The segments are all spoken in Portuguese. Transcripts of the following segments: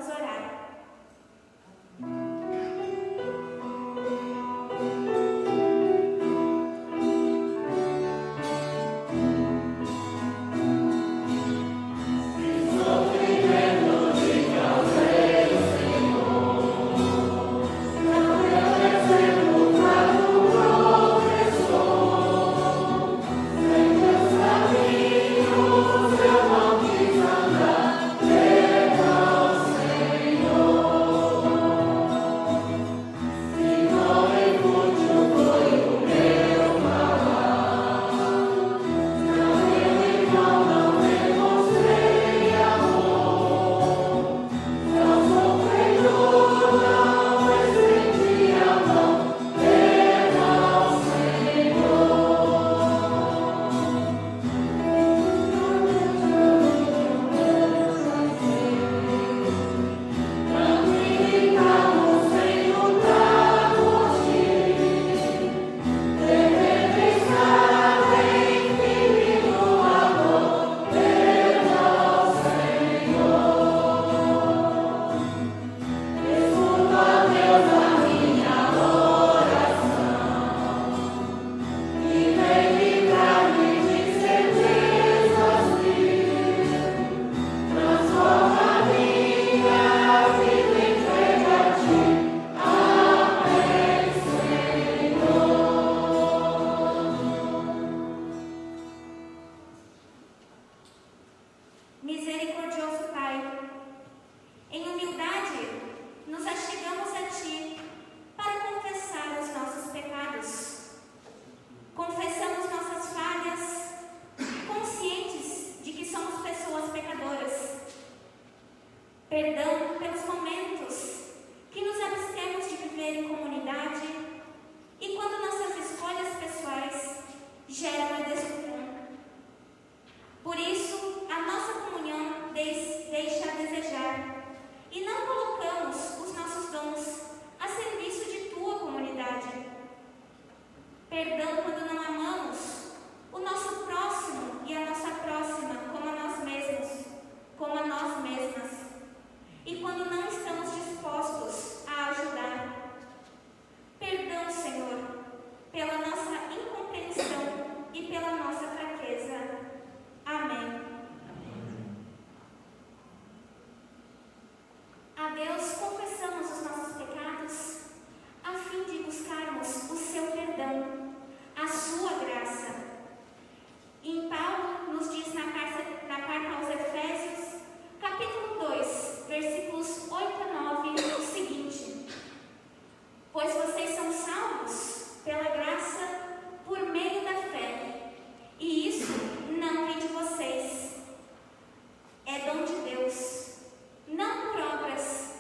Vamos orar. Misericordioso Pai, em humildade nos achegamos a Ti para confessar os nossos pecados. Confessamos nossas falhas, conscientes de que somos pessoas pecadoras. Perdão pelos momentos que nos abstemos de viver em comunidade e quando nossas escolhas pessoais geram a desunião. Por isso, a nossa comunhão deixa a desejar e não colocamos os nossos dons a serviço de Tua comunidade. Perdão quando não amamos o nosso próximo e a nossa próxima como a nós mesmos, como a nós mesmas, e quando não estamos dispostos a ajudar. Perdão, Senhor, pela nossa incompreensão e pela nossa fraqueza. Amém. A Deus confessamos os nossos pecados, a fim de buscarmos o seu perdão, a sua graça. E Paulo nos diz na carta aos Efésios, capítulo 2, versículos 8 a 9, o seguinte: pois vocês são salvos pela graça por meio da fé, e isso não vem de vocês, é dom de Deus, não por obras,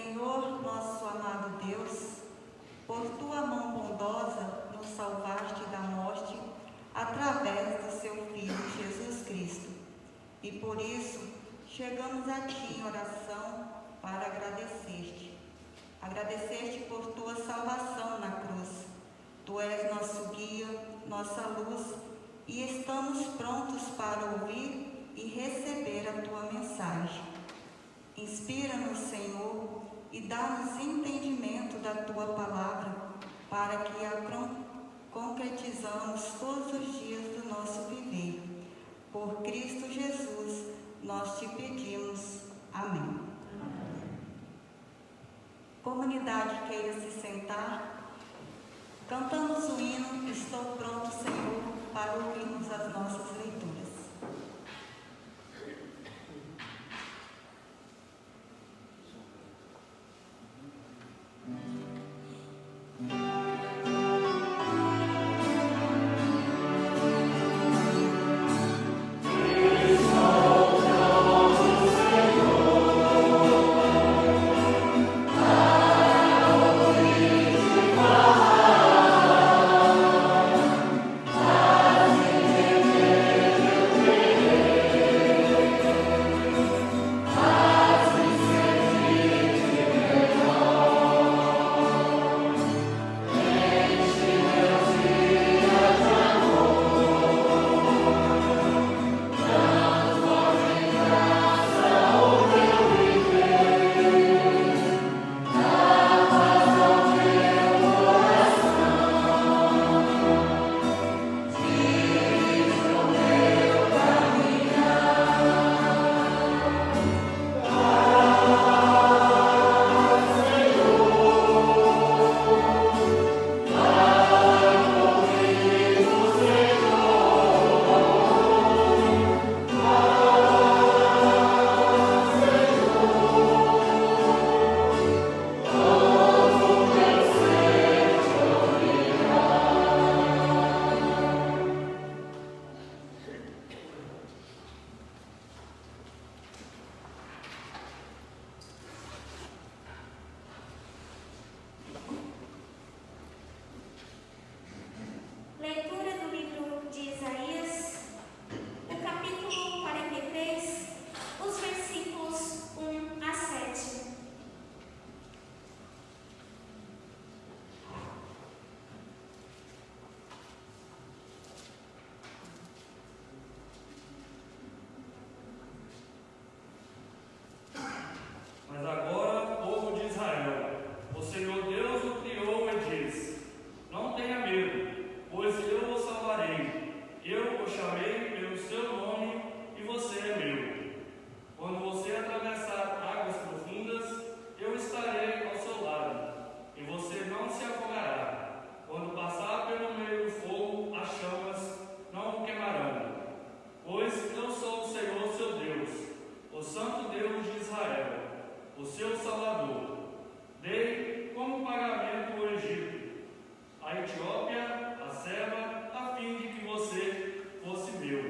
Senhor, nosso amado Deus, por tua mão bondosa nos salvaste da morte através do seu Filho Jesus Cristo. E por isso chegamos a ti em oração para agradecer-te. Agradecer-te por tua salvação na cruz. Tu és nosso guia, nossa luz, e estamos prontos para ouvir e receber a tua mensagem. Inspira-nos, Senhor, e dá-nos entendimento da tua palavra, para que a concretizamos todos os dias do nosso viver. Por Cristo Jesus, nós te pedimos. Amém. Comunidade, queira se sentar. Cantamos o hino Estou Pronto, Senhor, para ouvirmos as nossas leituras. a Etiópia, a Seba, a fim de que você fosse meu.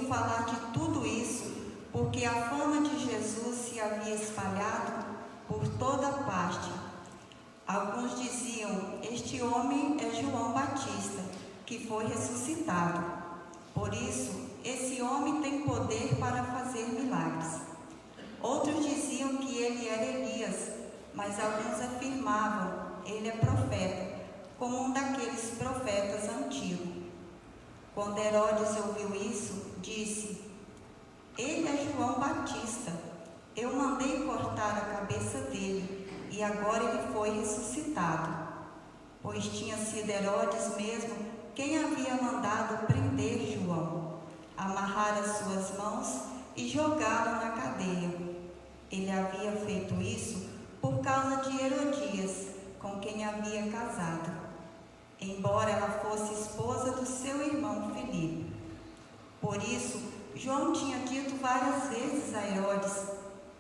ouviu falar de tudo isso, porque a fama de Jesus se havia espalhado por toda parte. Alguns diziam: este homem é João Batista, que foi ressuscitado. Por isso, esse homem tem poder para fazer milagres. Outros diziam que ele era Elias, mas alguns afirmavam: ele é profeta, como um daqueles profetas antigos. Quando Herodes ouviu isso, disse: ele é João Batista. Eu mandei cortar a cabeça dele, e agora ele foi ressuscitado. Pois tinha sido Herodes mesmo quem havia mandado prender João, amarrar as suas mãos e jogá-lo na cadeia. Ele havia feito isso por causa de Herodias, com quem havia casado, embora ela fosse esposa do seu irmão Filipe. Por isso, João tinha dito várias vezes a Herodes: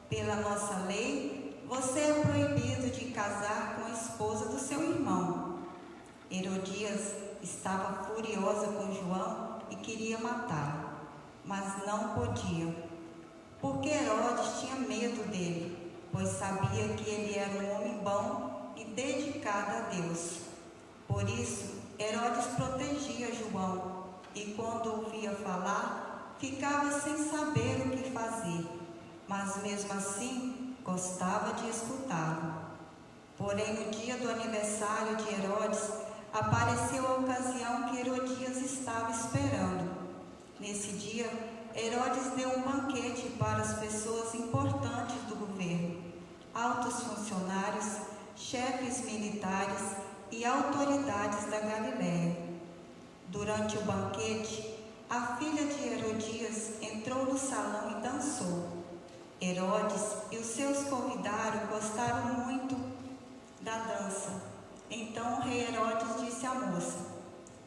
pela nossa lei, você é proibido de casar com a esposa do seu irmão. Herodias estava furiosa com João e queria matá-lo, mas não podia, porque Herodes tinha medo dele, pois sabia que ele era um homem bom e dedicado a Deus. Por isso, Herodes protegia João, e quando ouvia falar, ficava sem saber o que fazer, mas mesmo assim gostava de escutá-lo. Porém, no dia do aniversário de Herodes, apareceu a ocasião que Herodias estava esperando. Nesse dia, Herodes deu um banquete para as pessoas importantes do governo, altos funcionários, chefes militares e autoridades da Galiléia. Durante o banquete, a filha de Herodias entrou no salão e dançou. Herodes e os seus convidados gostaram muito da dança. Então o rei Herodes disse à moça: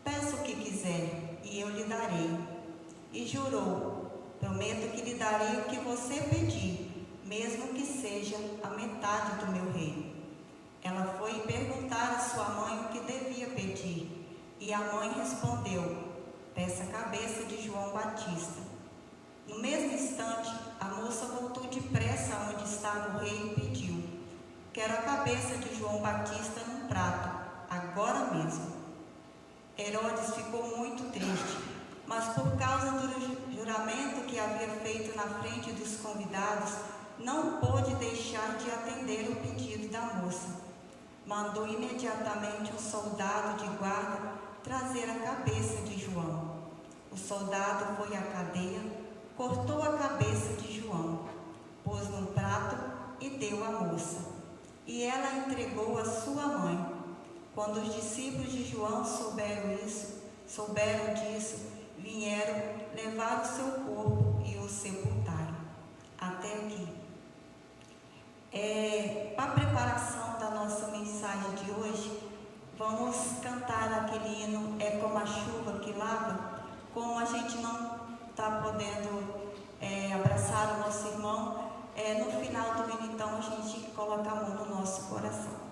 peça o que quiser e eu lhe darei. E jurou: prometo que lhe darei o que você pedir, mesmo que seja a metade do meu reino. Ela foi perguntar à sua mãe o que devia pedir, e a mãe respondeu: peça a cabeça de João Batista. No mesmo instante, a moça voltou depressa aonde estava o rei e pediu: quero a cabeça de João Batista num prato, agora mesmo. Herodes ficou muito triste, mas por causa do juramento que havia feito na frente dos convidados, não pôde deixar de atender o pedido da moça. Mandou imediatamente um soldado de guarda trazer a cabeça de João. O soldado foi à cadeia, cortou a cabeça de João, pôs num prato e deu à moça. E ela entregou à sua mãe. Quando os discípulos de João souberam disso, vieram levar o seu corpo e o sepultaram. Até aqui. Para a preparação da nossa mensagem de hoje, vamos cantar aquele hino É Como a Chuva que Lava. Como a gente não está podendo abraçar o nosso irmão, no final do hino, então, a gente coloca a mão no nosso coração.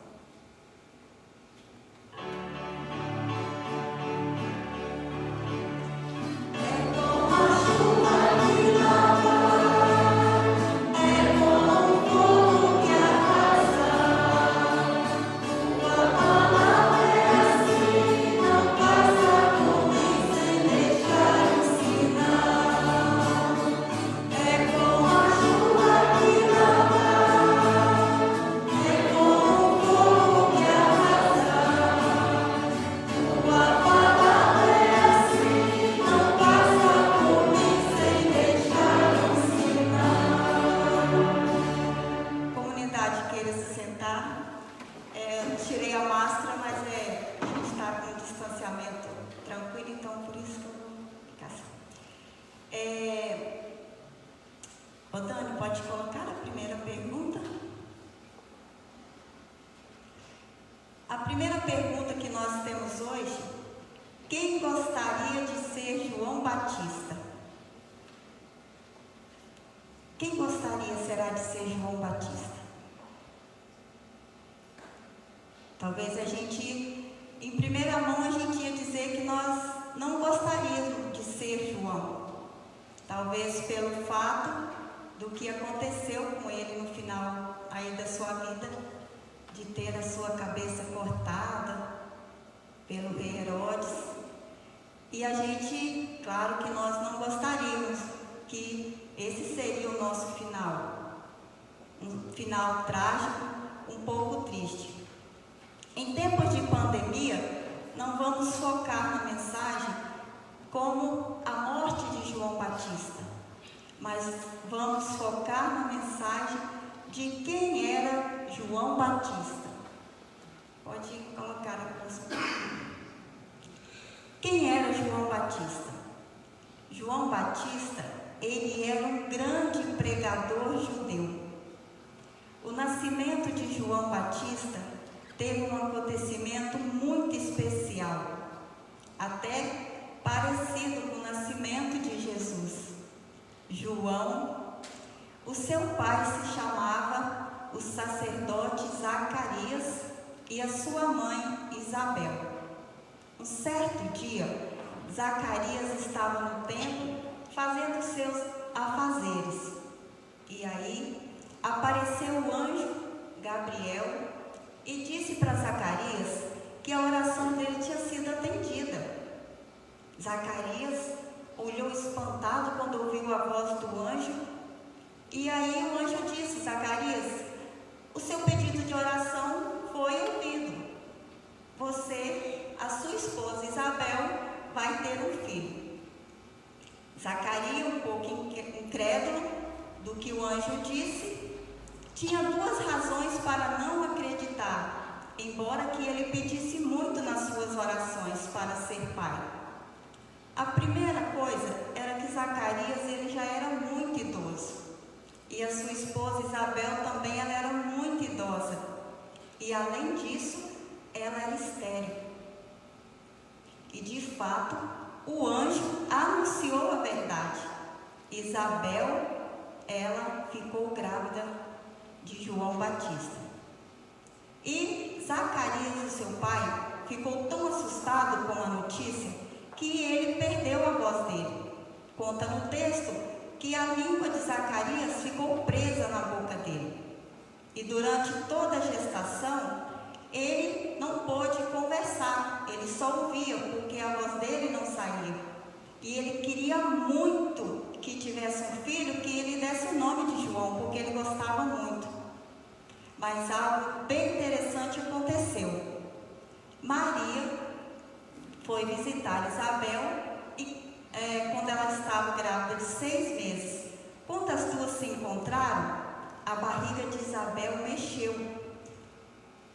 Dani, pode colocar a primeira pergunta? A primeira pergunta que nós temos hoje: quem gostaria de ser João Batista? Quem gostaria, será, de ser João Batista? Talvez a gente, em primeira mão, a gente ia dizer que nós não gostaríamos de ser João. talvez pelo fato do que aconteceu com ele no final aí da sua vida, de ter a sua cabeça cortada pelo rei Herodes. E a gente, claro que nós não gostaríamos que esse seria o nosso final, um final trágico, um pouco triste. Em tempos de pandemia, não vamos focar na mensagem como a morte de João Batista, mas vamos focar na mensagem de quem era João Batista. Pode colocar a próxima. Quem era João Batista? João Batista, ele era um grande pregador judeu. O nascimento de João Batista teve um acontecimento muito especial, até parecido com o nascimento de Jesus. João, o seu pai se chamava o sacerdote Zacarias e a sua mãe Isabel. Um certo dia, Zacarias estava no templo fazendo seus afazeres. E aí apareceu o anjo Gabriel e disse para Zacarias que a oração dele tinha sido atendida. Zacarias olhou espantado quando ouviu a voz do anjo. E aí o anjo disse: Zacarias, o seu pedido de oração foi ouvido. Você, a sua esposa Isabel, vai ter um filho. Zacarias, um pouco incrédulo do que o anjo disse, tinha duas razões para não acreditar, embora que ele pedisse muito nas suas orações para ser pai. A primeira coisa era que Zacarias ele já era muito idoso, e a sua esposa Isabel também ela era muito idosa, e além disso, ela era estéril. E de fato, o anjo anunciou a verdade. Isabel, ela ficou grávida de João Batista. E Zacarias, o seu pai, ficou tão assustado com a notícia que ele perdeu a voz dele. Conta no texto que a língua de Zacarias ficou presa na boca dele. E durante toda a gestação, ele não pôde conversar, ele só ouvia, porque a voz dele não saía. E ele queria muito que tivesse um filho, que ele desse o nome de João, porque ele gostava muito. Mas algo bem interessante aconteceu. Maria foi visitar Isabel e quando ela estava grávida de 6 meses. Quando as duas se encontraram, a barriga de Isabel mexeu,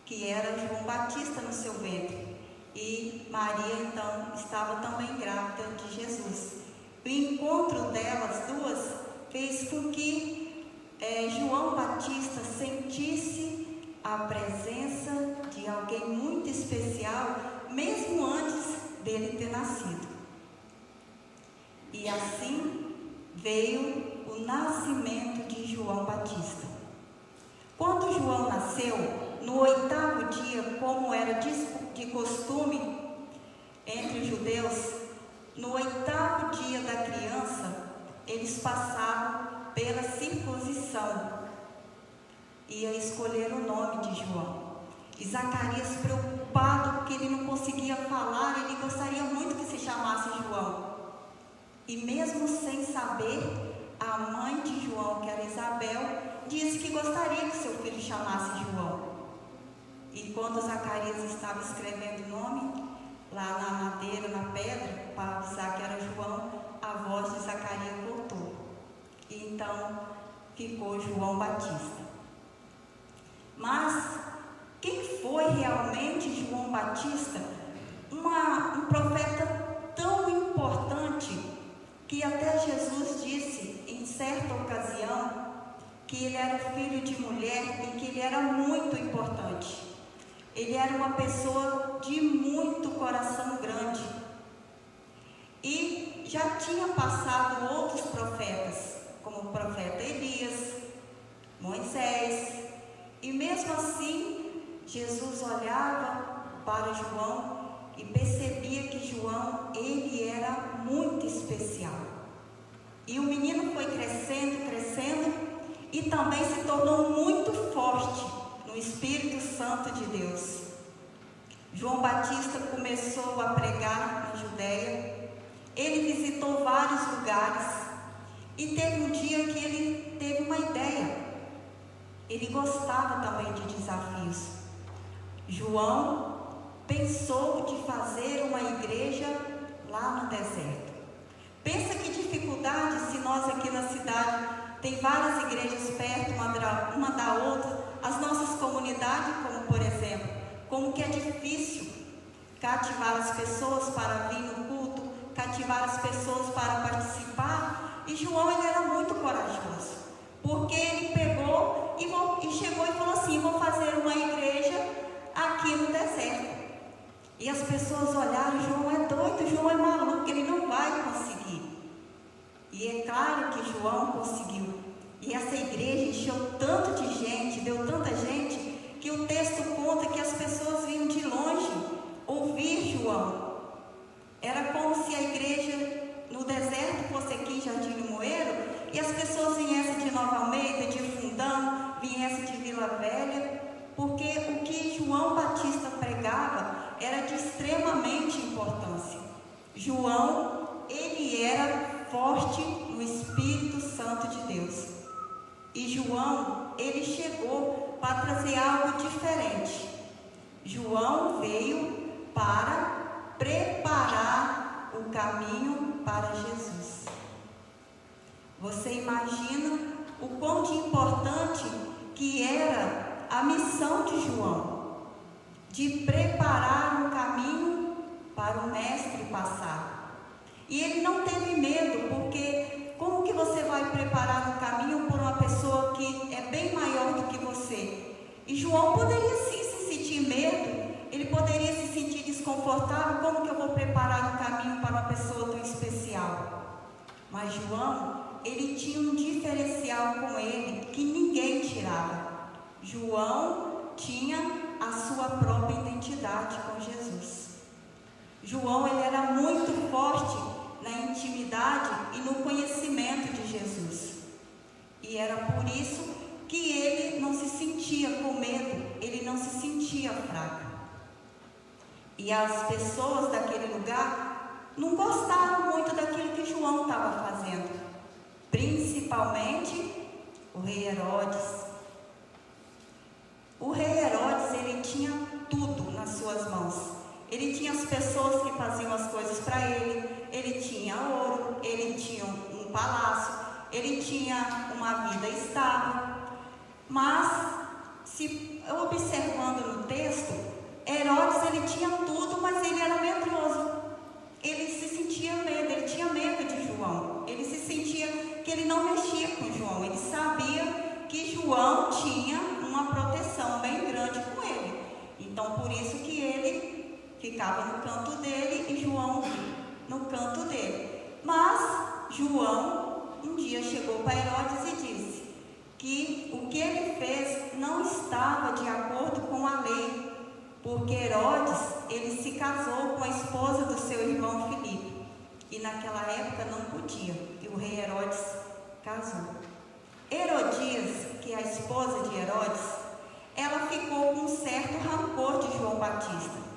que era João Batista no seu ventre. E Maria, então, estava também grávida de Jesus. O encontro delas duas fez com que João Batista sentisse a presença de alguém muito especial, mesmo antes dele ter nascido. E assim veio o nascimento de João Batista. Quando João nasceu, no 8º dia, como era de costume entre os judeus, no 8º dia da criança, eles passavam pela circuncisão e escolheram o nome de João. E Zacarias, preocupado porque ele não conseguia falar, ele gostaria muito que se chamasse João. E mesmo sem saber, a mãe de João, que era Isabel, disse que gostaria que seu filho chamasse João. E quando Zacarias estava escrevendo o nome, lá na madeira, na pedra, para avisar que era João, a voz de Zacarias voltou. E então ficou João Batista. Mas quem foi realmente João Batista? Um profeta tão importante que até Jesus disse em certa ocasião que ele era filho de mulher e que ele era muito importante. Ele era uma pessoa de muito coração grande. E já tinha passado outros profetas, como o profeta Elias, Moisés. E mesmo assim, Jesus olhava para João e percebia que João, ele era muito especial. E o menino foi crescendo, crescendo, e também se tornou muito forte no Espírito Santo de Deus. João Batista começou a pregar na Judéia. Ele visitou vários lugares e teve um dia que ele teve uma ideia. Ele gostava também de desafios. João pensou de fazer uma igreja lá no deserto. Pensa que dificuldade se nós aqui na cidade tem várias igrejas perto uma da outra, as nossas comunidades, como por exemplo, como que é difícil cativar as pessoas para vir no culto, cativar as pessoas para participar. E João, ele era muito corajoso, porque ele pegou e chegou e falou assim: vou fazer uma igreja aqui no deserto. E as pessoas olharam: João é doido, João é maluco, ele não vai conseguir. E é claro que João conseguiu. E essa igreja encheu tanto de gente, deu tanta gente, que o texto conta que as pessoas vinham de longe ouvir João. Era como se a igreja no deserto fosse aqui em Jardim Limoeiro, e as pessoas viessem de Nova Almeida, de Fundão, viessem de Vila Velha, porque o que João Batista pregava era de extremamente importância. João, ele era forte no Espírito Santo de Deus. E João, ele chegou para trazer algo diferente. João veio para preparar o caminho para Jesus. Você imagina o quão de importante que era a missão de João, de preparar um caminho para o Mestre passar. E ele não teve medo, porque como que você vai preparar um caminho por uma pessoa que é bem maior do que você? E João poderia sim se sentir medo, ele poderia se sentir desconfortável. Como que eu vou preparar um caminho para uma pessoa tão especial? Mas João, ele tinha um diferencial com ele que ninguém tirava. João tinha a sua própria identidade com Jesus. João, ele era muito forte na intimidade e no conhecimento de Jesus. E era por isso que ele não se sentia com medo, ele não se sentia fraco. E as pessoas daquele lugar não gostaram muito daquilo que João estava fazendo, principalmente o rei Herodes. O rei Herodes, ele tinha tudo nas suas mãos. Ele tinha as pessoas que faziam as coisas para ele tinha ouro, ele tinha um palácio, ele tinha uma vida estável. Mas, se observando no texto, Herodes, ele tinha tudo, mas ele era medroso. Ele se sentia medo, ele tinha medo de João. Ele se sentia que ele não mexia com João. Ele sabia que João tinha uma proteção bem grande com ele. Então, por isso que ele ficava no canto dele e João no canto dele. Mas João um dia chegou para Herodes e disse que o que ele fez não estava de acordo com a lei, porque Herodes, ele se casou com a esposa do seu irmão Filipe, e naquela época não podia, e o rei Herodes casou. Herodias, que é a esposa de Herodes, ela ficou com um certo rancor de João Batista.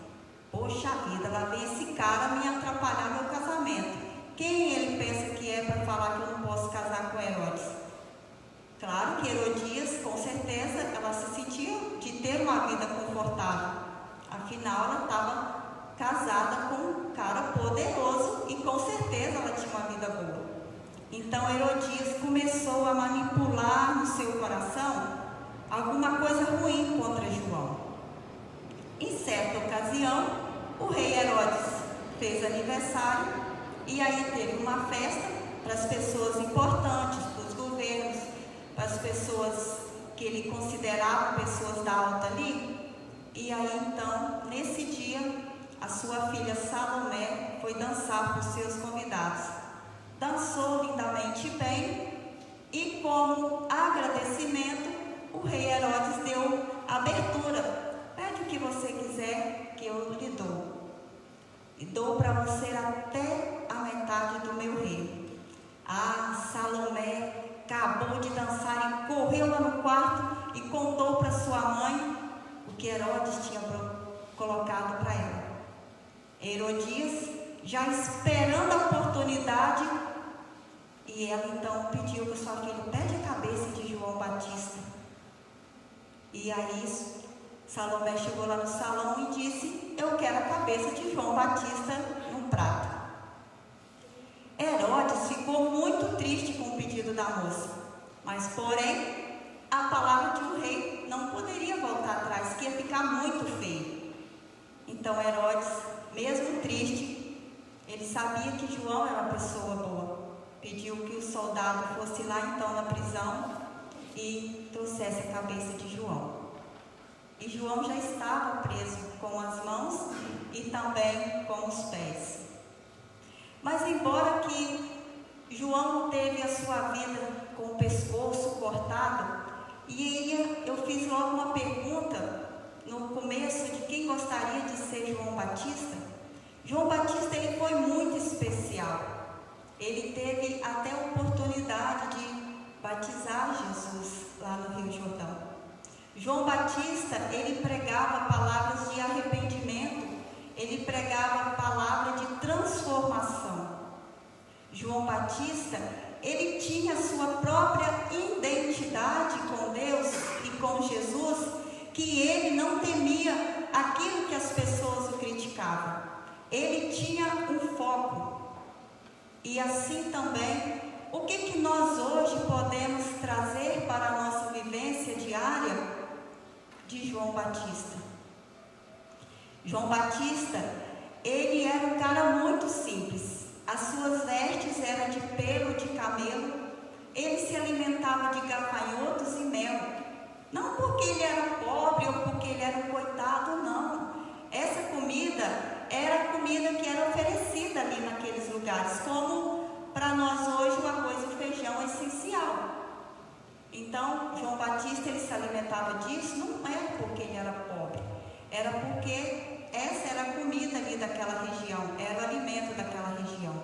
Poxa vida, lá vem esse cara me atrapalhar meu casamento. Quem ele pensa que é para falar que eu não posso casar com Herodes? Claro que Herodias, com certeza, ela se sentia de ter uma vida confortável. Afinal, ela estava casada com um cara poderoso e com certeza ela tinha uma vida boa. Então Herodias começou a manipular no seu coração alguma coisa ruim contra João. Em certa ocasião, o rei Herodes fez aniversário e aí teve uma festa para as pessoas importantes, para os governos, para as pessoas que ele considerava pessoas da alta liga. E aí então, nesse dia, a sua filha Salomé foi dançar com os seus convidados. Dançou lindamente bem e, como agradecimento, o rei Herodes deu abertura. Pede o que você quiser que eu lhe dou. E dou para você até a metade do meu reino. Salomé acabou de dançar e correu lá no quarto e contou para sua mãe o que Herodes tinha colocado para ela. Herodias, já esperando a oportunidade, e ela então pediu para sua filha: pede a cabeça de João Batista. E aí Salomé chegou lá no salão e disse: eu quero a cabeça de João Batista num prato. Herodes ficou muito triste com o pedido da moça, mas porém a palavra de um rei não poderia voltar atrás, que ia ficar muito feio. Então Herodes, mesmo triste, ele sabia que João era uma pessoa boa, pediu que o soldado fosse lá então na prisão e trouxesse a cabeça de João. E João já estava preso com as mãos e também com os pés. Mas embora que João teve a sua vida com o pescoço cortado, e eu fiz logo uma pergunta no começo de quem gostaria de ser João Batista. João Batista, ele foi muito especial. Ele teve até a oportunidade de batizar Jesus lá no Rio Jordão. João Batista, ele pregava palavras de arrependimento, ele pregava a palavra de transformação. João Batista, ele tinha sua própria identidade com Deus e com Jesus, que ele não temia aquilo que as pessoas o criticavam. Ele tinha um foco. E assim também, o que nós hoje podemos trazer para a nossa vivência diária de João Batista? João Batista, ele era um cara muito simples. As suas vestes eram de pelo de camelo. Ele se alimentava de gafanhotos e mel. Não porque ele era pobre ou porque ele era um coitado, não. Essa comida era a comida que era oferecida ali naqueles lugares, como para nós hoje o arroz e o feijão é essencial. Então, João Batista, ele se alimentava disso, não era porque ele era pobre, era porque essa era a comida ali daquela região, era o alimento daquela região.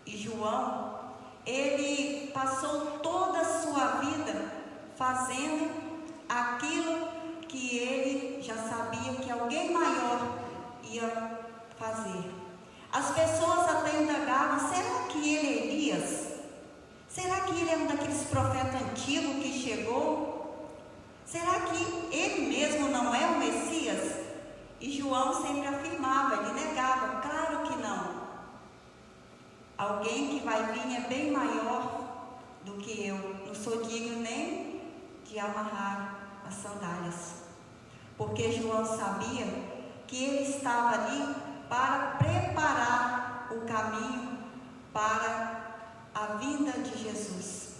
E João, ele passou toda a sua vida fazendo aquilo que ele já sabia que alguém maior ia fazer. As pessoas até indagavam: será que ele é Elias? Será que ele é um daqueles profetas antigos que chegou? Será que ele mesmo não é o Messias? E João sempre afirmava, ele negava: claro que não. Alguém que vai vir é bem maior do que eu. Não sou digno nem de amarrar as sandálias. Porque João sabia que ele estava ali para preparar o caminho para a vinda de Jesus.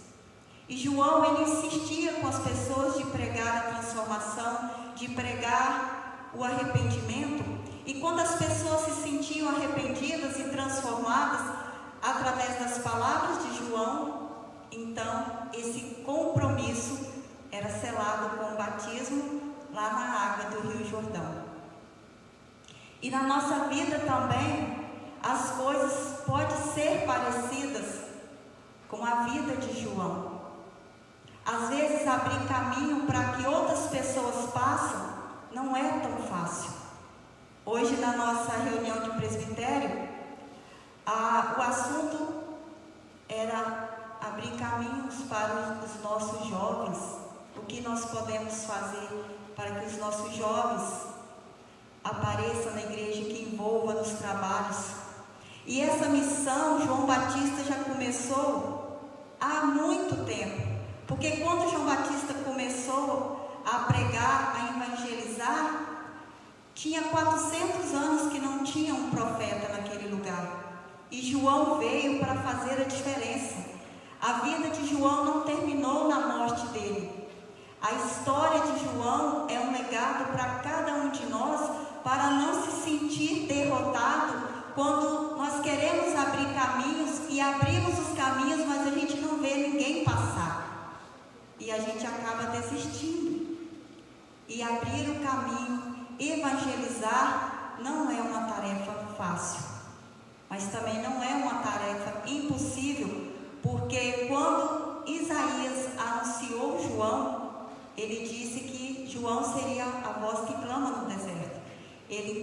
E João, ele insistia com as pessoas de pregar a transformação, de pregar o arrependimento. E quando as pessoas se sentiam arrependidas e transformadas através das palavras de João, então esse compromisso era selado com o batismo lá na água do Rio Jordão. E na nossa vida também, as coisas podem ser parecidas com a vida de João. Às vezes, abrir caminho para que outras pessoas passem não é tão fácil. Hoje, na nossa reunião de presbitério, o assunto era abrir caminhos para os nossos jovens. O que nós podemos fazer para que os nossos jovens apareçam na igreja, que envolva nos trabalhos. E essa missão, João Batista já começou há muito tempo. Porque quando João Batista começou a pregar, a evangelizar, tinha 400 anos que não tinha um profeta naquele lugar. E João veio para fazer a diferença. A vida de João não terminou na morte dele. A história de João é um legado para cada um de nós, para não se sentir derrotado quando nós queremos abrir caminhos e abrimos os caminhos, mas a gente não vê ninguém passar. E a gente acaba desistindo. E abrir o caminho, evangelizar, não é uma tarefa fácil. Mas também não é uma tarefa impossível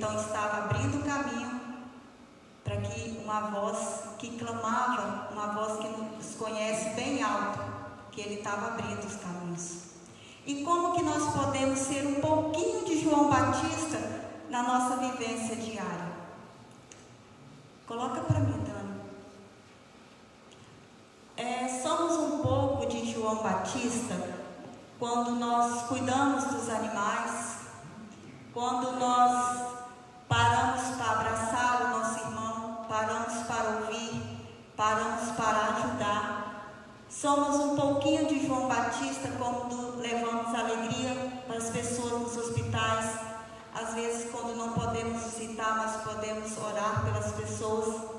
então estava abrindo o caminho para que uma voz que clamava, uma voz que nos conhece bem alto, que ele estava abrindo os caminhos. E como que nós podemos ser um pouquinho de João Batista na nossa vivência diária? Coloca para mim, Dani. Somos um pouco de João Batista quando nós cuidamos dos animais, quando nós paramos para abraçar o nosso irmão, paramos para ouvir, paramos para ajudar. Somos um pouquinho de João Batista quando levamos alegria para as pessoas nos hospitais, às vezes quando não podemos visitar, mas podemos orar pelas pessoas.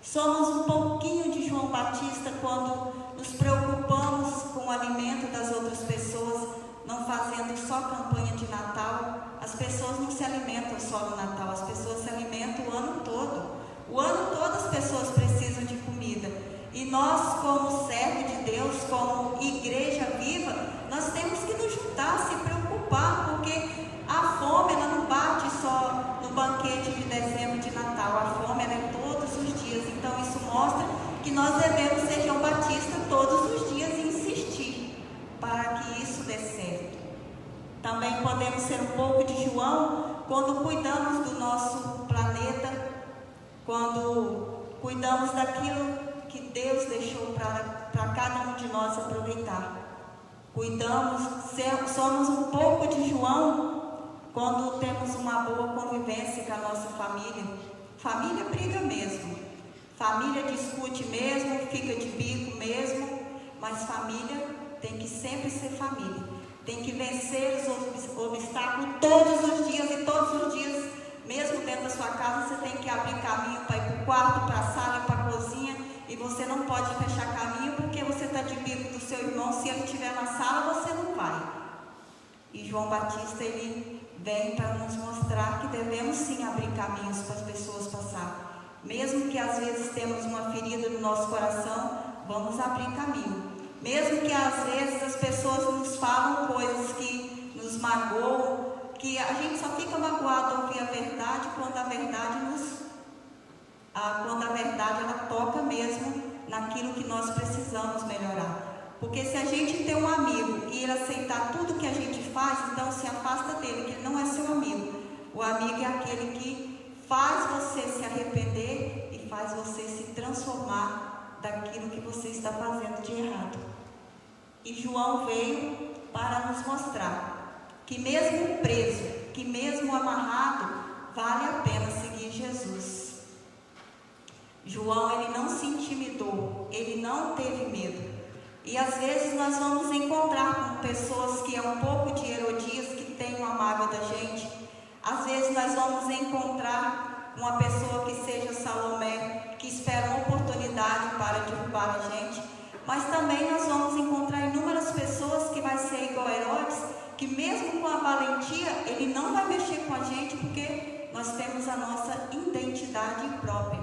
Somos um pouquinho de João Batista quando nos preocupamos com o alimento das outras pessoas, não fazendo só campanha de Natal. As pessoas não se alimentam só no Natal, as pessoas se alimentam o ano todo. O ano todo as pessoas precisam de comida. E nós, como servo de Deus, como igreja viva, nós temos que nos juntar, se preocupar, porque a fome ela não bate só no banquete de dezembro de Natal, a fome ela é todos os dias. Então isso mostra que nós devemos ser João Batista todos os dias e insistir para que isso dê certo. Também podemos ser um pouco de João quando cuidamos do nosso planeta, quando cuidamos daquilo que Deus deixou para cada um de nós aproveitar. Somos um pouco de João quando temos uma boa convivência com a nossa família. Família briga mesmo, família discute mesmo, fica de bico mesmo, mas família tem que sempre ser família. Tem que vencer os obstáculos todos os dias, e todos os dias, mesmo dentro da sua casa, você tem que abrir caminho para ir para o quarto, para a sala, para a cozinha, e você não pode fechar caminho porque você está de bico do seu irmão. Se ele estiver na sala, você não vai. E João Batista, ele vem para nos mostrar que devemos sim abrir caminhos para as pessoas passar. Mesmo que às vezes temos uma ferida no nosso coração, vamos abrir caminho. Mesmo que às vezes as pessoas nos falam coisas que nos magoam, que a gente só fica magoado ao ouvir a verdade quando a verdade ela toca mesmo naquilo que nós precisamos melhorar. Porque se a gente tem um amigo e ele aceitar tudo que a gente faz, então se afasta dele, que ele não é seu amigo. O amigo é aquele que faz você se arrepender e faz você se transformar daquilo que você está fazendo de errado. E João veio para nos mostrar que mesmo preso, que mesmo amarrado, vale a pena seguir Jesus. João, ele não se intimidou, ele não teve medo. E às vezes nós vamos encontrar com pessoas que é um pouco de Herodias, que tem uma mágoa da gente. Às vezes nós vamos encontrar uma pessoa que seja Salomé, que espera uma oportunidade para derrubar a gente. Mas também nós vamos encontrar inúmeras pessoas que vai ser igual a Herodes, que mesmo com a valentia, ele não vai mexer com a gente, porque nós temos a nossa identidade própria.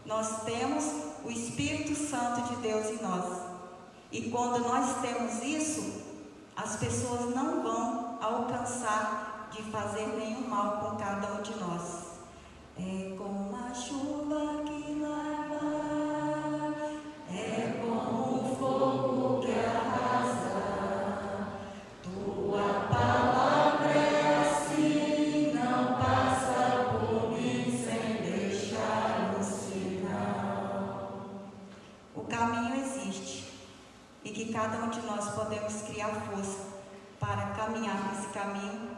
Nós temos o Espírito Santo de Deus em nós. E quando nós temos isso, as pessoas não vão alcançar de fazer nenhum mal com cada um de nós. É como a chuva que lava, é como um fogo que arrasa. Tua palavra é assim, não passa por mim sem deixar um sinal. O caminho existe. E que cada um de nós podemos criar força para caminhar nesse caminho,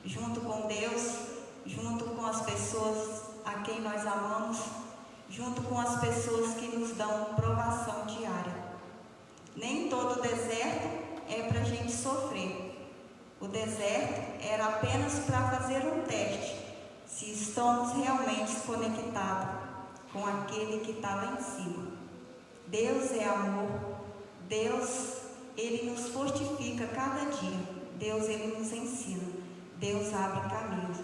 junto com Deus, junto com as pessoas a quem nós amamos, junto com as pessoas que nos dão provação diária. Nem todo deserto é para a gente sofrer. O deserto era apenas para fazer um teste, se estamos realmente conectados com aquele que está lá em cima. Deus é amor. Deus, ele nos fortifica cada dia. Deus, ele nos ensina. Deus abre caminhos.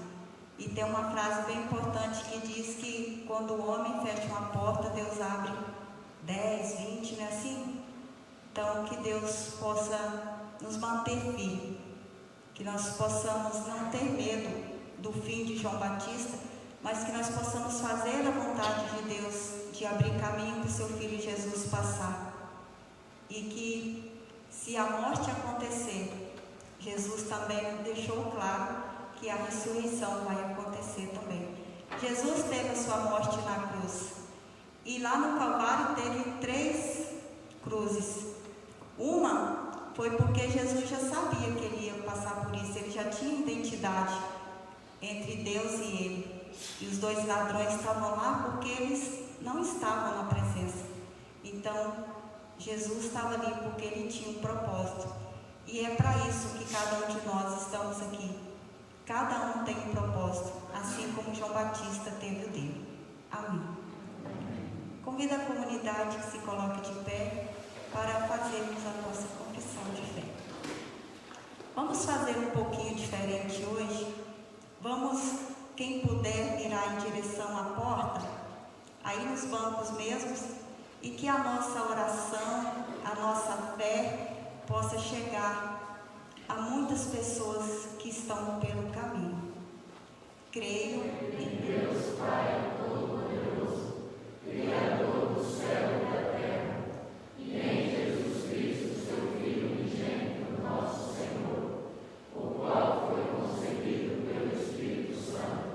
E tem uma frase bem importante que diz que quando o homem fecha uma porta, Deus abre 10, 20, não é assim? Então, que Deus possa nos manter firmes. Que nós possamos não ter medo do fim de João Batista, mas que nós possamos fazer a vontade de Deus, de abrir caminho para o seu Filho Jesus passar. E que, se a morte acontecer, Jesus também deixou claro que a ressurreição vai acontecer também. Jesus teve a sua morte na cruz. E lá no Calvário teve 3 cruzes. Uma foi porque Jesus já sabia que ele ia passar por isso. Ele já tinha identidade entre Deus e ele. E os 2 ladrões estavam lá porque eles não estavam na presença. Então, Jesus estava ali porque ele tinha um propósito. E é para isso que cada um de nós estamos aqui. Cada um tem um propósito, assim como João Batista teve o dele. Amém. Convido a comunidade que se coloque de pé para fazermos a nossa confissão de fé. Vamos fazer um pouquinho diferente hoje. Vamos, quem puder, virar em direção à porta, aí nos bancos mesmos, e que a nossa oração, a nossa fé possa chegar a muitas pessoas que estão pelo caminho. Creio em Deus Pai Todo-Poderoso, Criador do céu e da terra, e em Jesus Cristo, seu Filho unigênito, nosso Senhor, o qual foi concebido pelo Espírito Santo,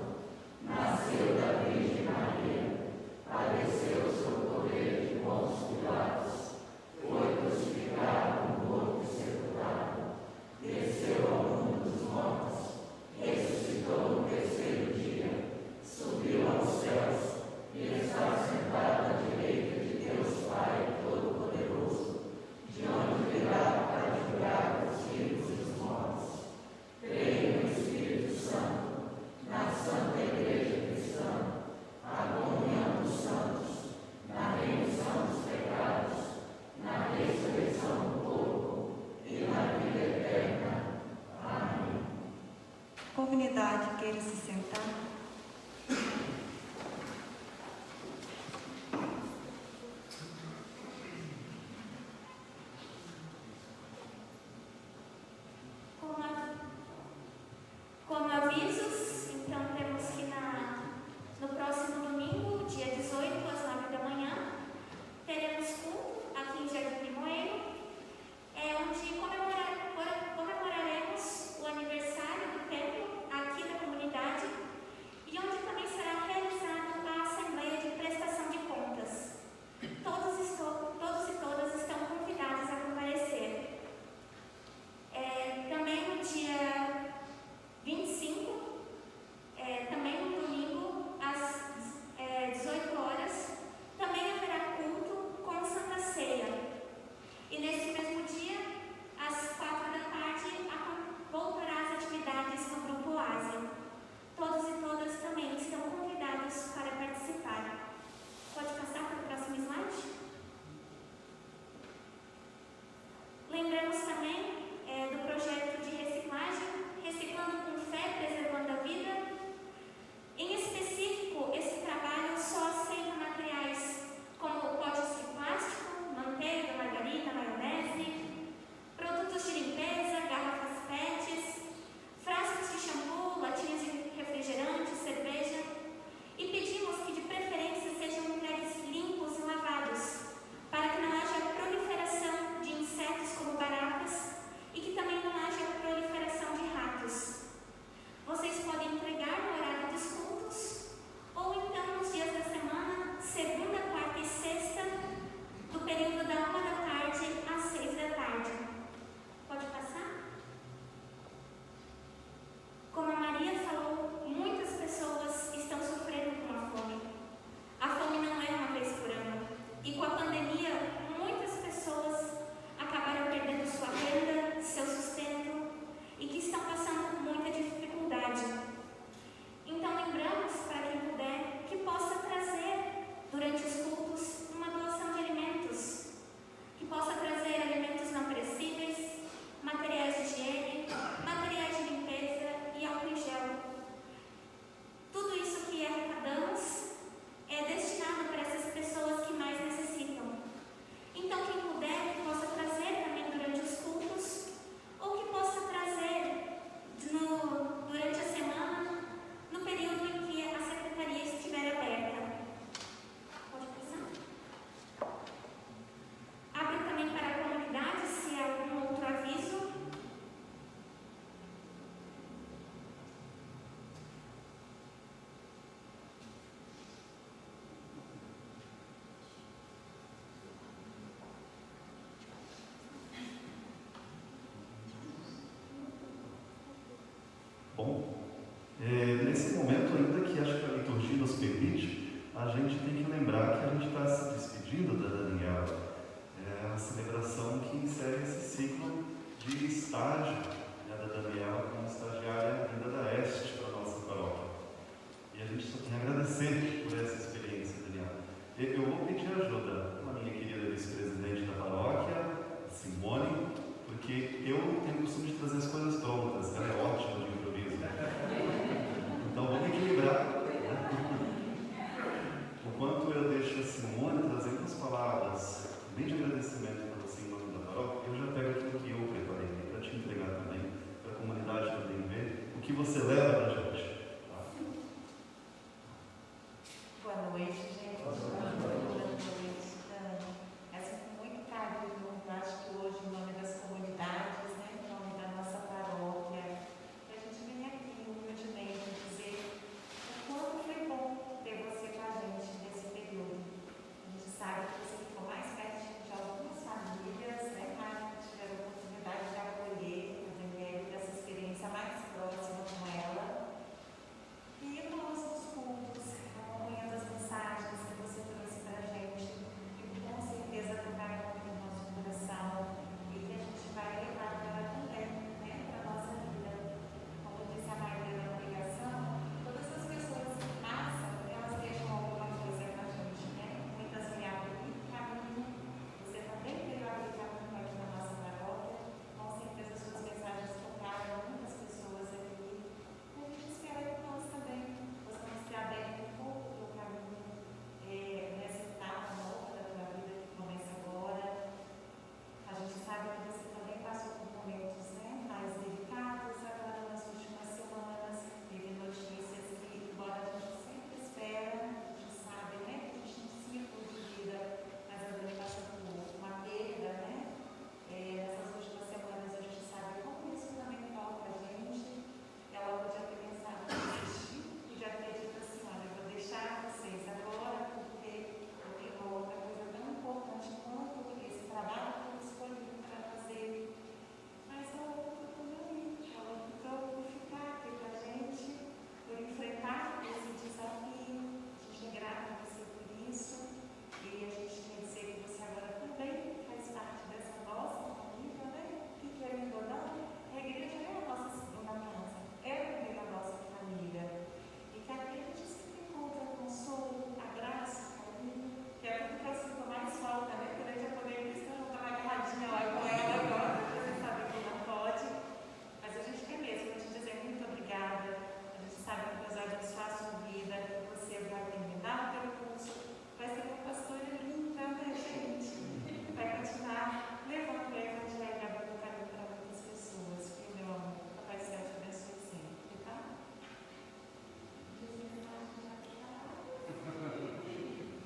nasceu da Virgem Maria, padeceu sob o poder de Pôncio Pilatos, foi crucificado, morto e sepultado, desceu ao mundo dos mortos, ressuscitou no 3º dia, subiu aos céus e está sentado à direita de Deus Pai Todo-Poderoso, de onde virá para julgar os vivos e os mortos. Creio no Espírito Santo, na Santa Igreja Cristã, a comunhão dos santos, na remissão dos pecados, na ressurreição do corpo e na vida eterna. Amém. Comunidade, queira se sentar. Como avisos, então temos que no próximo domingo, dia 18, às 9 da manhã, teremos culto aqui em Jardim Limoeiro, onde comemoraremos o aniversário do templo aqui da comunidade e onde também será realizada a Assembleia de Prestação de Contas. Todos e todas estão convidados a comparecer. Também no dia 25, também no domingo, às 18 horas, também haverá culto com Santa Ceia. E nesse mesmo dia, às 4 da tarde, voltará às atividades do Grupo Ásia. Todos e todas também estão convidados para participar. Pode passar para o próximo slide? Lembramos também do projeto de reciclagem, Reciclando com Fé, Preservando a Vida. Em específico, esse trabalho só aceita materiais como potes de plástico, manteiga, margarina, maionese, produtos de limpeza, garrafas PETs, frascos de shampoo, latinhas de refrigerante, cerveja. E pedimos que de preferência sejam entregues limpos e lavados, para que não haja proliferação de insetos como baratas você leva para a gente? Boa noite, gente. Boa noite, Dani. Assim, com muito carinho, eu acho que hoje, em nome das comunidades, né, em nome da nossa paróquia, a gente vem aqui humildemente dizer o quanto foi bom ter você com a gente nesse período. A gente sabe que você ficou mais pertinho de algumas famílias, né, que tiveram a oportunidade de acolher dessa experiência mais próxima com ela. E nós, os cultos, acompanhando as mensagens que você trouxe para a gente, que com certeza tocaram muito no nosso coração e que a gente vai levar para ela também, né, para a nossa vida. Como disse a Maria na pregação, todas as pessoas que passam, elas deixam alguma coisa para a gente, né? Muitas vêm abrir caminho, você também veio abrir caminho aqui na nossa paróquia, com certeza suas mensagens tocaram muitas pessoas aqui. A gente espera que nós também possamos ter aberto um pouco do caminho nessa etapa nova da tua vida que começa agora. A gente sabe que você também passou por momentos, né, mais delicados agora nas últimas semanas. Teve notícias que, embora a gente sempre espera, a gente sabe, né, que a gente não se ciclo de vida, mas a gente passa por uma perda, né? Nessas últimas semanas a gente sabe como isso também toca a gente. Ela podia ter pensado em desistir, podia ter dito assim: olha, eu vou deixar vocês agora porque eu tenho uma outra coisa tão importante quanto esse trabalho que eu escolhi para fazer. Mas ela optou por não ir, ela optou por ficar aqui para a gente, por enfrentar esse desafio. A gente é grata a você por isso e a gente quer dizer que você agora também faz parte dessa nossa família, né? Que querendo ou não, a igreja é a nossa segunda casa, é também a nossa família. E que aqui a gente sempre encontra consolo, abraço, carinho, que é tudo que eu sinto mais falta, né? Quando a gente é poder cristã, eu estava agarradinha lá com ela agora, você sabe que não pode. Mas a gente quer mesmo te dizer muito obrigada. A gente sabe que Deus vai abençoar a sua vida, que você vai terminar o teu curso, vai ser uma pastora linda, né, gente? Vai continuar levando o evangelho e abrindo caminho para muitas pessoas. Viu, meu amor? Papai Céu te abençoe sempre, tá?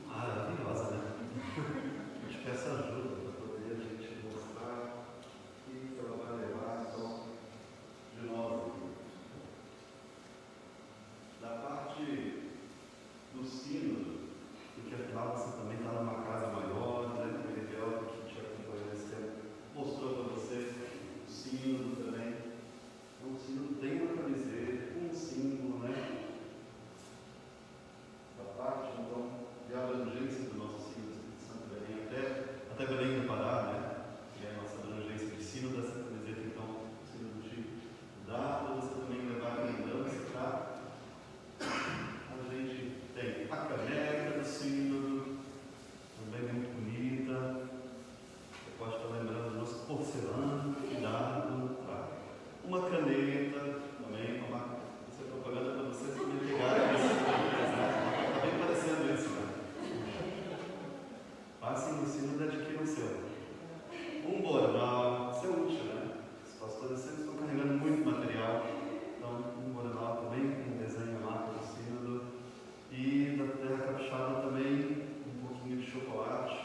Maravilhosa, né? A gente peça ajuda para poder a gente mostrar o que ela vai levar, então, de nós aqui. Da parte do sino, porque afinal você também está numa casa maior, né? O Miguel que te acompanhou esse tempo mostrou para você o sino também. O sino tem uma camiseta, um símbolo, né? Da parte, então, de abrangência do nosso sino do Espírito Santo Belém, até Belém do Pará, né? Que é a nossa abrangência de sino dessa camiseta, então, o sino do Chico. Dá para você também levar a lembrança, tá? A gente tem a caneca do sino, também muito bonita. Você pode estar lembrando do nosso porcelana, cuidado, tá? Uma caneta, também, uma propaganda para vocês também pegarem isso. Está bem parecendo isso, né? Passem no sino e adquiram o seu. Um bordal, isso é útil, né? Os pastores sempre estão carregando muito material. Então, um bordal também, com desenho lá do sínodo. E da terra capixaba também, um pouquinho de chocolate.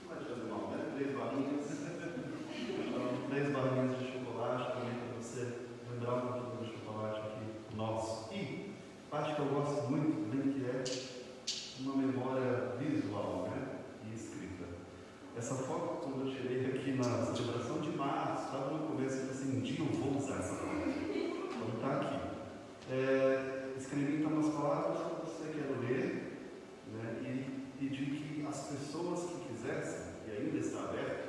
Não vai te fazer mal, né? 3 barrinhas. Então, 3 barrinhas de chocolate também para você lembrar um pouquinho do chocolate aqui nosso. E parte que eu gosto muito também, que é uma memória visual, né? E escrita. Essa foto, quando eu tirei aqui na celebração de março, estava no começo, eu falei assim: um dia eu vou usar essa foto. Então está aqui. Escrevi então umas palavras que você quer ler, né? E pedir que as pessoas que quisessem, e ainda está aberto,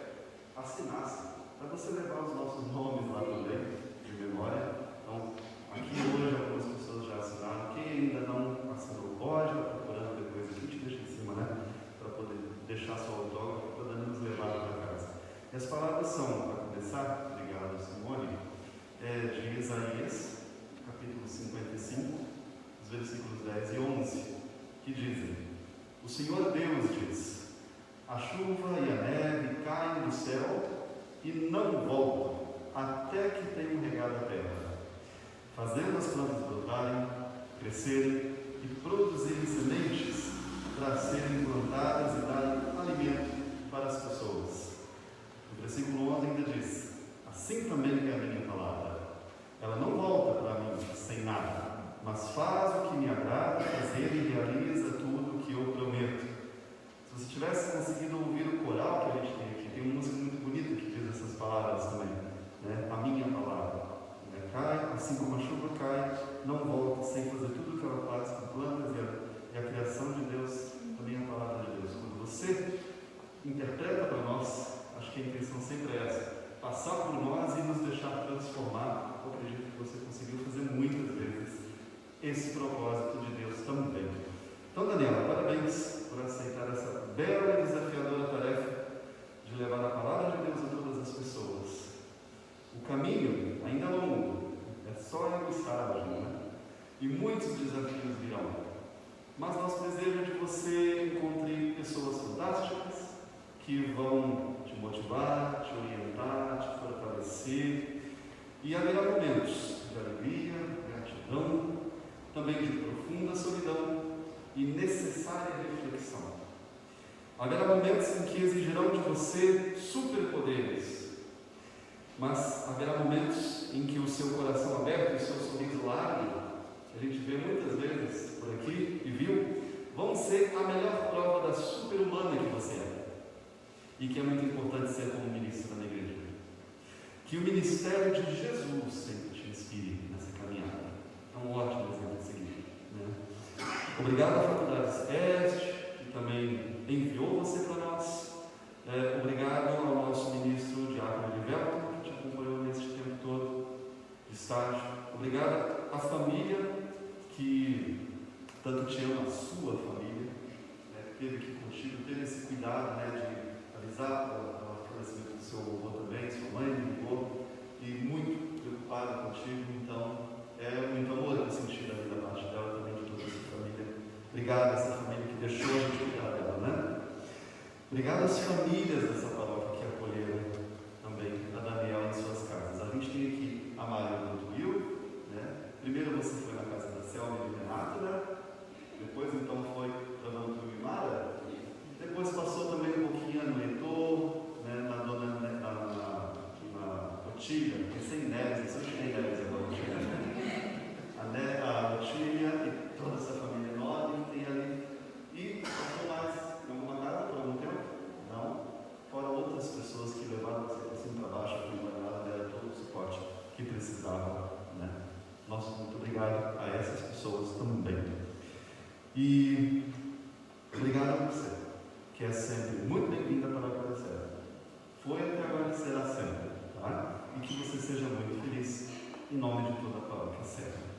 assinassem, para você levar os nossos nomes lá também, de memória. Então, aqui hoje algumas pessoas já assinaram. Quem ainda não assinou, pode estar procurando depois, a gente deixa em cima, né? Para poder deixar seu autógrafo, podemos levar para casa. E as palavras são, para começar, obrigado Simone, de Isaías, capítulo 55, os versículos 10 e 11, que dizem: o Senhor Deus diz, a chuva e a neve caem do céu e não voltam até que tenham regado a terra, fazendo as plantas brotarem, crescerem e produzirem sementes para serem plantadas e darem alimento para as pessoas. O versículo 11 ainda diz: assim também é a minha palavra. Ela não volta para mim sem nada, mas faz o que me agrada fazer e realiza tudo o que eu prometo. Se você tivesse conseguido ouvir o coral que a gente tem aqui, tem uma música muito bonita que diz essas palavras também, né? A minha palavra, né? Cai, assim como a chuva cai, não volta sem fazer tudo o que ela faz com plantas e a criação de Deus, também a palavra de Deus. Quando você interpreta para nós, acho que a intenção sempre é essa: passar por nós e nos deixar transformar. Eu acredito que você conseguiu fazer muitas vezes esse propósito de Deus também. Então, Daniela, parabéns por aceitar essa bela e desafiadora tarefa de levar a palavra de Deus a todas as pessoas. O caminho ainda é longo, é só em um estágio, né? E muitos desafios virão. Mas nosso desejo é que você encontre pessoas fantásticas que vão te motivar, te orientar, te fortalecer. E haverá momentos de alegria, gratidão, também de profunda solidão e necessária reflexão. Haverá momentos em que exigirão de você superpoderes, mas haverá momentos em que o seu coração aberto e o seu sorriso largo, que a gente vê muitas vezes por aqui e viu, vão ser a melhor prova da super-humana que você é. E que é muito importante ser como ministro na igreja. Que o ministério de Jesus sempre te inspire nessa caminhada. É um ótimo exemplo a seguir, né? Obrigado à Faculdade Este, que também enviou você para nós. Obrigado ao nosso ministro Diácono Livelto, que te acompanhou nesse tempo todo de estágio. Obrigado à família que tanto te ama, a sua família, né? Teve aqui contigo, teve esse cuidado, né, de avisar o falecimento do seu avô também, sua mãe me ligou, e muito preocupada contigo. Então, é muito amor que eu senti da parte dela, também de toda essa família. Obrigado a essa família que deixou a gente cuidar dela, né? Obrigado às famílias dessa paróquia que acolheram também a Daniela em suas casas. A gente tem aqui a Maria do Rio, né? Primeiro você foi na casa da Selma e do Renato, né? Depois então foi para a Dona e Mara. Depois passou também um pouquinho no Heitor, né? Na Dona na Otília, sem Neves, eu tirei Neves agora. A Otília e toda essa família enorme que tem ali. E passou mais em alguma casa por algum tempo? Não. Fora outras pessoas que levaram você para cima e para baixo, acompanharam, deram todo o suporte que precisavam, né? Nosso muito obrigado a essas pessoas também. E obrigado a você, que é sempre muito bem-vinda para a Paróquia Serra. Foi até agora e será sempre, tá? E que você seja muito feliz em nome de toda a Paróquia Serra. Tá?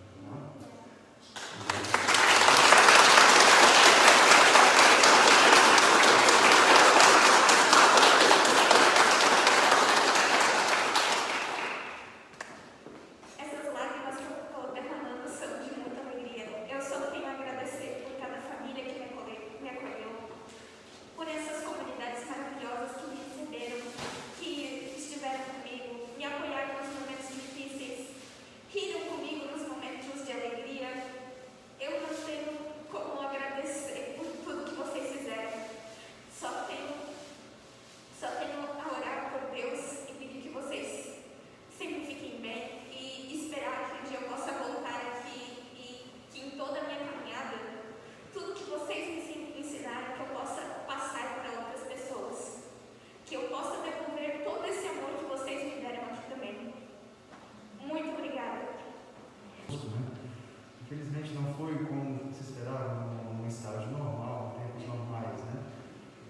Infelizmente não foi como se esperava num estágio normal, em tempos normais, né?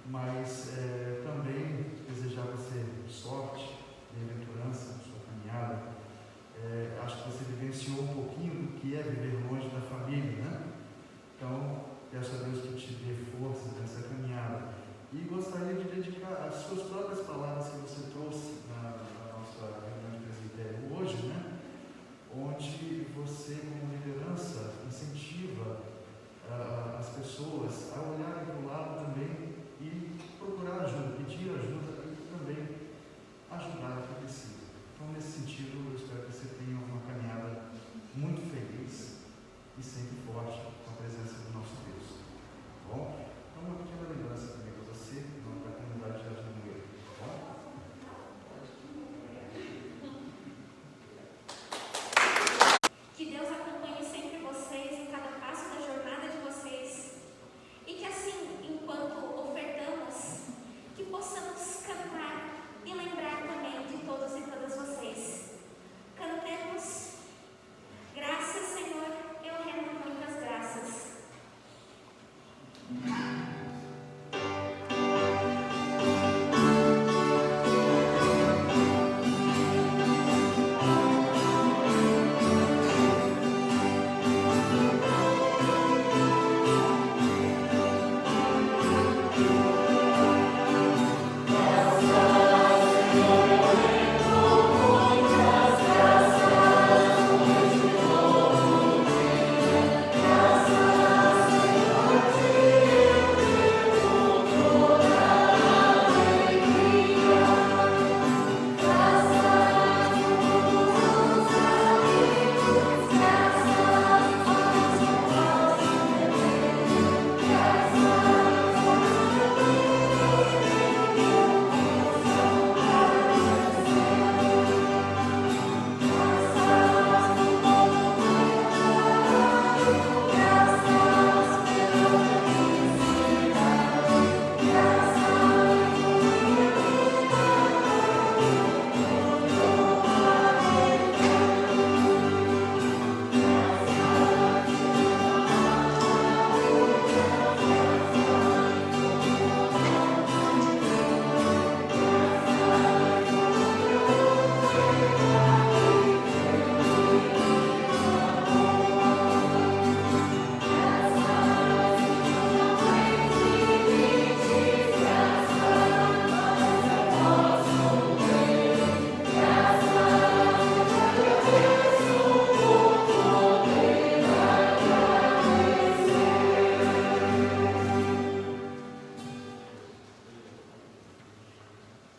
Mas também desejar você sorte, bem-aventurança na sua caminhada. Acho que você vivenciou um pouquinho do que é viver longe da família, né? Então, peço a Deus que te dê forças nessa caminhada. E gostaria de dedicar as suas próprias palavras que você trouxe na nossa reunião de presbitério hoje, né? Onde você, como liderança, incentiva as pessoas a olharem para o lado também e procurar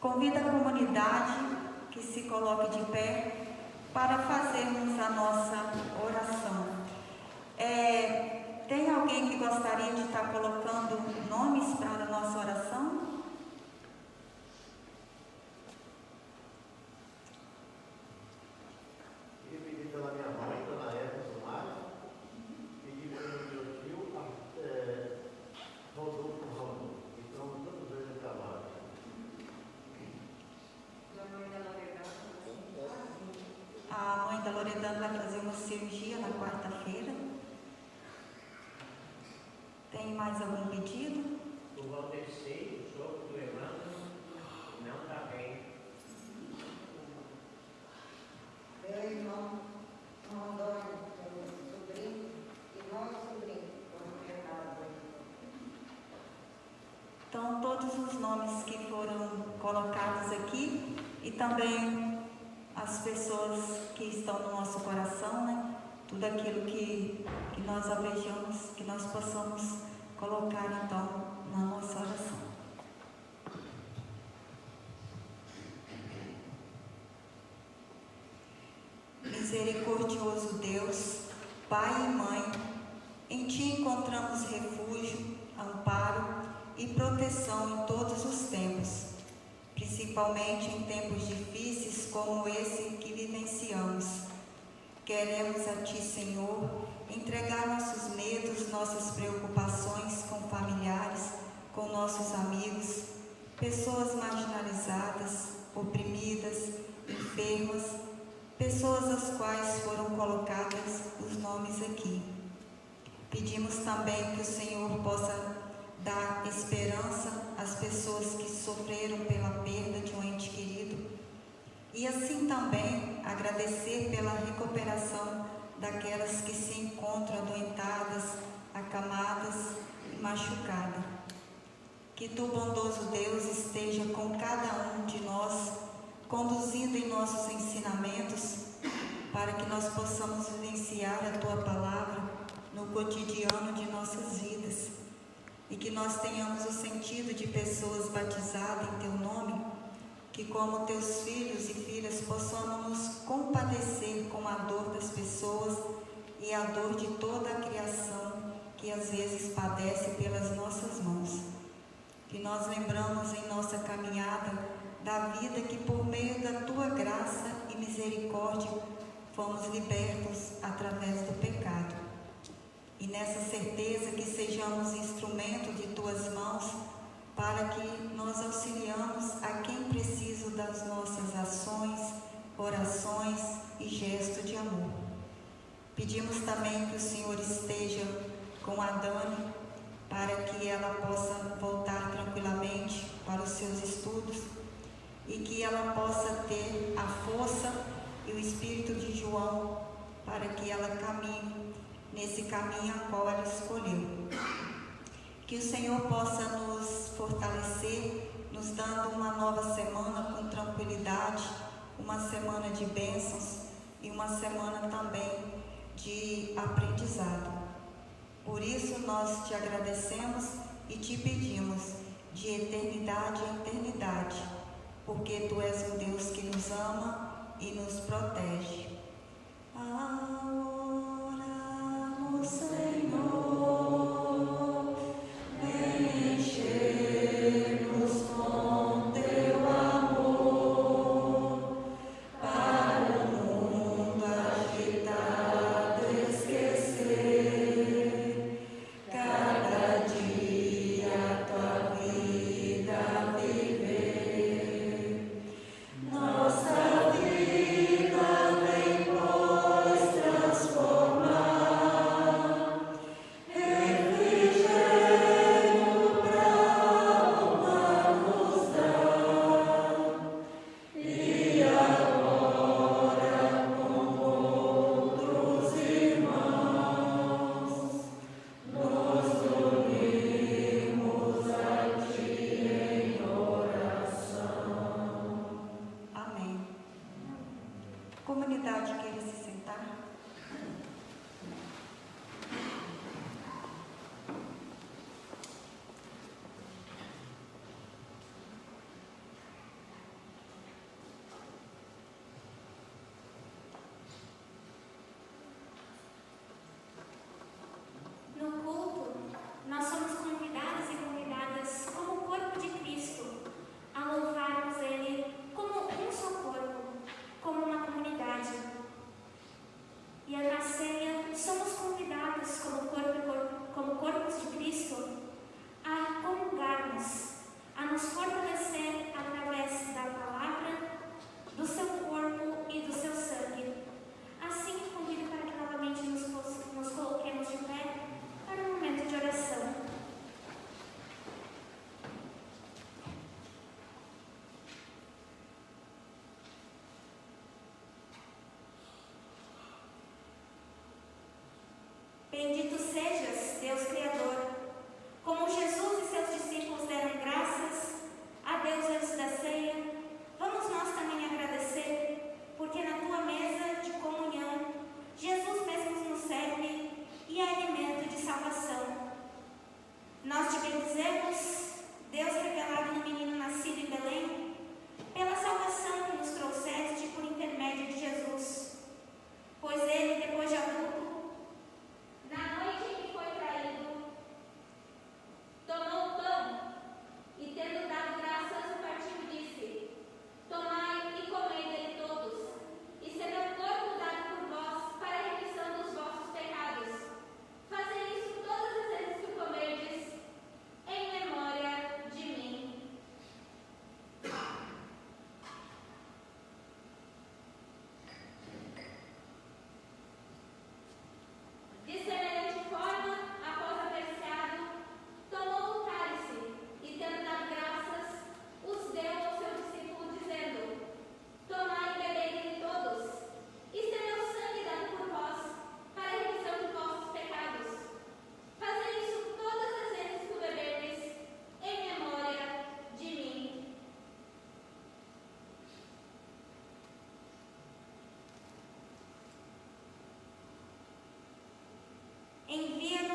Convido a comunidade que se coloque de pé para fazermos a nossa oração. Tem alguém que gostaria de estar colocando nomes para a nossa oração? Queria pedir pela minha mãe, dona Eva Somália, pedir pelo meu tio, Rodolfo Ramos, que estão todos dois acabados. A mãe da Loredana vai fazer uma cirurgia na quarta-feira. Tem mais algum pedido? O Valdecei, o sogro do Evandro, não está bem. Meu irmão Rondônio, meu sobrinho, e nosso sobrinho, foram internados. Então, todos os nomes que foram colocados aqui e também as pessoas que estão no nosso coração, né? Tudo aquilo que nós almejamos, que nós possamos colocar então na nossa oração. Misericordioso Deus, Pai e Mãe, em Ti encontramos refúgio, amparo e proteção em todos os tempos, principalmente em tempos difíceis como esse que vivenciamos. Queremos a Ti, Senhor, entregar nossos medos, nossas preocupações com familiares, com nossos amigos, pessoas marginalizadas, oprimidas, enfermas, pessoas às quais foram colocadas os nomes aqui. Pedimos também que o Senhor possa dar esperança às pessoas que sofreram pela perda de um ente querido e assim também agradecer pela recuperação daquelas que se encontram adoentadas, acamadas e machucadas. Que Tu, bondoso Deus, esteja com cada um de nós, conduzindo em nossos ensinamentos, para que nós possamos vivenciar a Tua palavra no cotidiano de nossas vidas, e que nós tenhamos o sentido de pessoas batizadas em Teu nome, que como Teus filhos e filhas possamos nos compadecer com a dor das pessoas e a dor de toda a criação que às vezes padece pelas nossas mãos. Que nós lembramos em nossa caminhada da vida que por meio da Tua graça e misericórdia fomos libertos através do pecado. E nessa certeza que sejamos instrumento de Tuas mãos para que nós auxiliamos a quem precisa das nossas ações, orações e gestos de amor. Pedimos também que o Senhor esteja com a Dani, para que ela possa voltar tranquilamente para os seus estudos e que ela possa ter a força e o espírito de João para que ela caminhe nesse caminho a qual ela escolheu. Que o Senhor possa nos fortalecer, nos dando uma nova semana com tranquilidade, uma semana de bênçãos e uma semana também de aprendizado. Por isso nós Te agradecemos e Te pedimos de eternidade em eternidade, porque Tu és um Deus que nos ama e nos protege. Oramos, Senhor. Hey!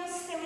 Deus teu